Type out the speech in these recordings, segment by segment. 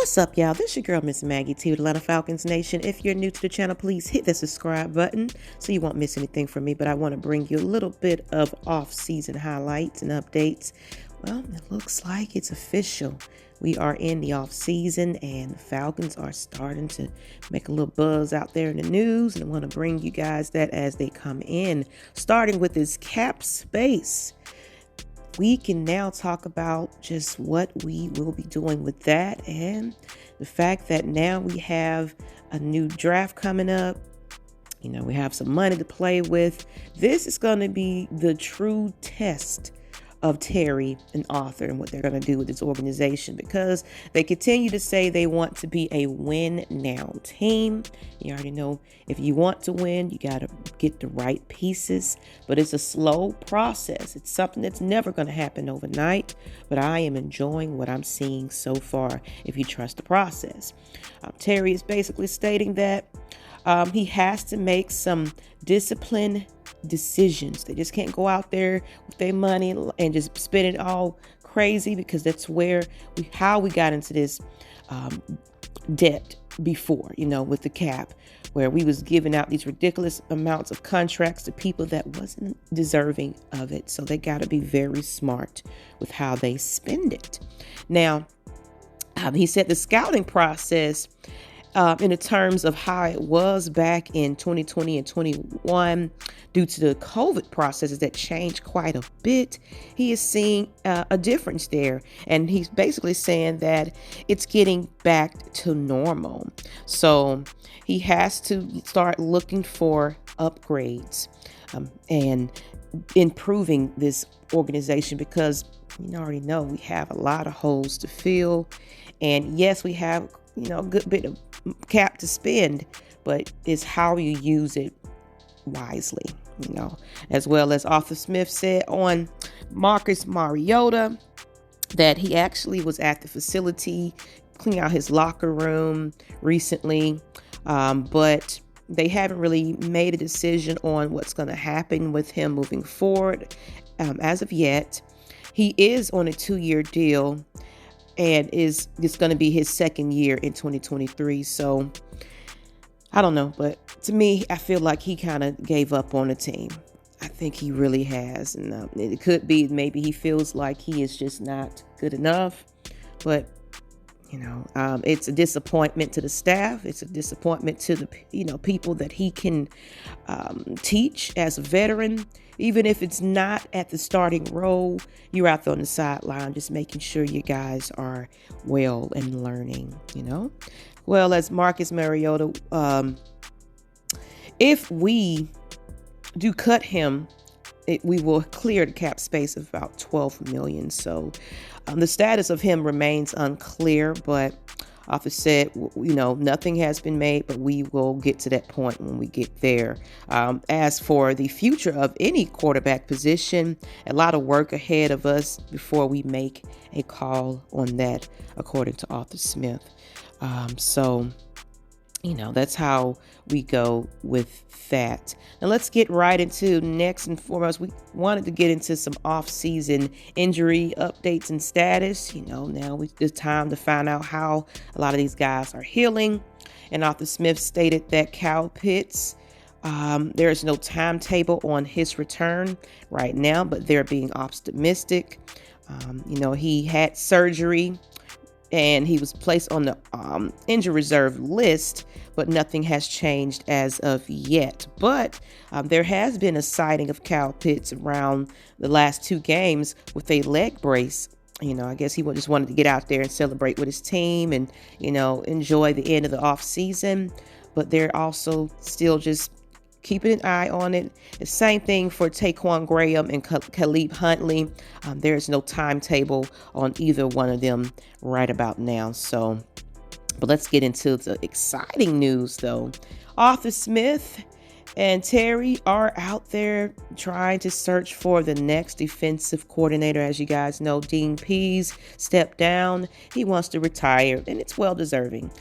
What's up, y'all? This is your girl, Ms Maggie T with Atlanta Falcons Nation. If you're new to the channel, please hit the subscribe button so you won't miss anything from me. But I want to bring you a little bit of off-season highlights and updates. Well, it looks like it's official. We are in the off-season, and the Falcons are starting to make a little buzz out there in the news. And I want to bring you guys that as they come in, starting with this cap space. We can now talk about just what we will be doing with that and the fact that now we have a new draft coming up. You know, we have some money to play with. This is going to be the true test of Terry and Arthur and what they're going to do with this organization, because they continue to say they want to be a win now team. You already know, if you want to win, you got to get the right pieces, but it's a slow process. It's something that's never going to happen overnight, but I am enjoying what I'm seeing so far if you trust the process. Terry is basically stating that he has to make some discipline decisions. They just can't go out there with their money and just spend it all crazy, because that's how we got into this debt before, you know, with the cap, where we was giving out these ridiculous amounts of contracts to people that wasn't deserving of it. So they got to be very smart with how they spend it. Now, he said the scouting process, in the terms of how it was back in 2020 and 21, due to the COVID processes that changed quite a bit, he is seeing a difference there. And he's basically saying that it's getting back to normal. So he has to start looking for upgrades and improving this organization, because you already know we have a lot of holes to fill. And yes, we have, you know, a good bit of cap to spend, but it's how you use it wisely, you know. As well as Arthur Smith said on Marcus Mariota, that he actually was at the facility cleaning out his locker room recently, but they haven't really made a decision on what's going to happen with him moving forward as of yet. He is on a 2-year deal, and it's going to be his second year in 2023. So I don't know, but to me, I feel like he kind of gave up on the team. I think he really has. And it could be maybe he feels like he is just not good enough. But, you know, it's a disappointment to the staff. It's a disappointment to the, people that he can teach as a veteran. Even if it's not at the starting role, you're out there on the sideline just making sure you guys are well and learning, you know. Well, as Marcus Mariota, if we do cut him, we will clear the cap space of about $12 million. So the status of him remains unclear, but Arthur said, nothing has been made, but we will get to that point when we get there. As for the future of any quarterback position, a lot of work ahead of us before we make a call on that, according to Arthur Smith. So that's how we go with that. Now let's get right into next and foremost. We wanted to get into some off-season injury updates and status. Now it's time to find out how a lot of these guys are healing. And Arthur Smith stated that Kyle Pitts, there is no timetable on his return right now, but they're being optimistic. He had surgery and he was placed on the injury reserve list, but nothing has changed as of yet. But there has been a sighting of Kyle Pitts around the last 2 games with a leg brace. I guess he just wanted to get out there and celebrate with his team and, enjoy the end of the off season. But they're also still just keeping an eye on it. The same thing for Taquan Graham and Khalib Huntley. There's no timetable on either one of them right about now. So, but let's get into the exciting news though. Arthur Smith and Terry are out there trying to search for the next defensive coordinator. As you guys know, Dean Pease stepped down. He wants to retire, and it's well deserving.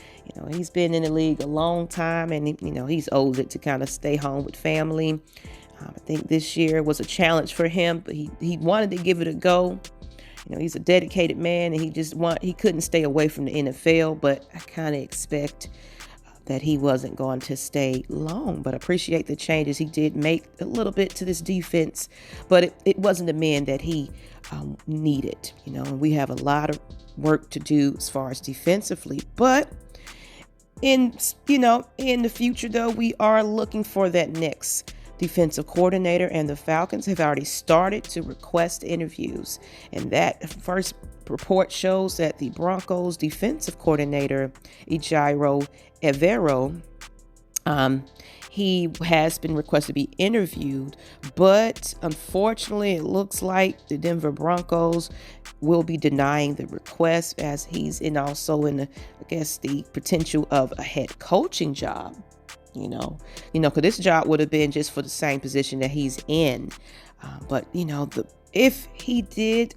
He's been in the league a long time, and he's owed it to kind of stay home with family. I think this year was a challenge for him, but he wanted to give it a go. He's a dedicated man, and he couldn't stay away from the NFL, but I kind of expect that he wasn't going to stay long. But I appreciate the changes he did make a little bit to this defense, but it wasn't the man that he needed, and we have a lot of work to do as far as defensively. But in the future, though, we are looking for that next defensive coordinator, and the Falcons have already started to request interviews. And that first report shows that the Broncos defensive coordinator, Ejiro Evero, he has been requested to be interviewed, but unfortunately it looks like the Denver Broncos will be denying the request, as he's also in the potential of a head coaching job. Because this job would have been just for the same position that he's in. But if he did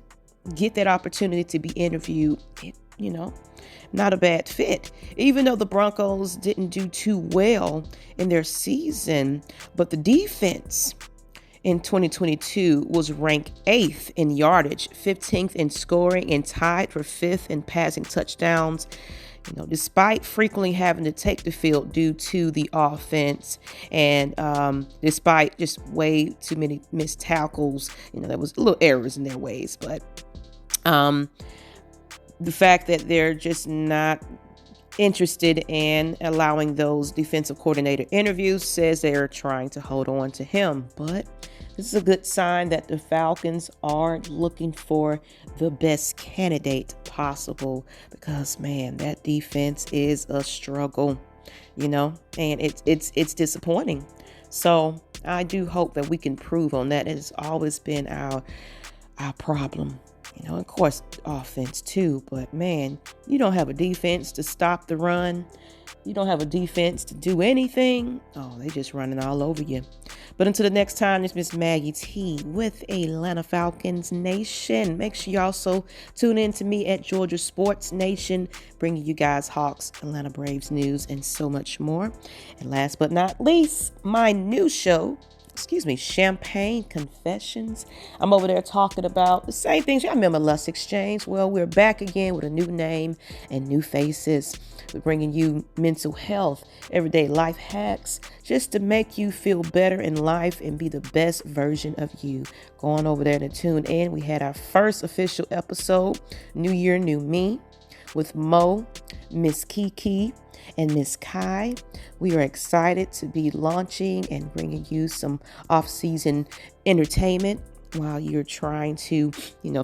get that opportunity to be interviewed, not a bad fit. Even though the Broncos didn't do too well in their season, but the defense in 2022 was ranked 8th in yardage, 15th in scoring, and tied for 5th in passing touchdowns. Despite frequently having to take the field due to the offense, and despite just way too many missed tackles, there was little errors in their ways. But the fact that they're just not interested in allowing those defensive coordinator interviews says they're trying to hold on to him. But this is a good sign that the Falcons are looking for the best candidate possible, because man, that defense is a struggle, and it's disappointing. So I do hope that we can improve on that. It has always been our problem. Of course, offense too, but man, you don't have a defense to stop the run. You don't have a defense to do anything. Oh, they just running all over you. But until the next time, it's Ms Maggie T with Atlanta Falcons Nation. Make sure you also tune in to me at Georgia Sports Nation, bringing you guys Hawks, Atlanta Braves news, and so much more. And last but not least, my new show, Champagne Confessions. I'm over there talking about the same things. Y'all remember Lust Exchange? Well, we're back again with a new name and new faces. We're bringing you mental health, everyday life hacks, just to make you feel better in life and be the best version of you. Go on over there to tune in. We had our first official episode, New Year, New Me, with Mo, Miss Kiki, and Miss Kai. We are excited to be launching and bringing you some off-season entertainment while you're trying to,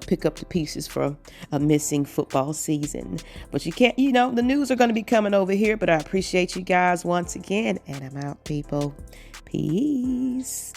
pick up the pieces for a missing football season. But you can't, the news are going to be coming over here, but I appreciate you guys once again, and I'm out, people. Peace.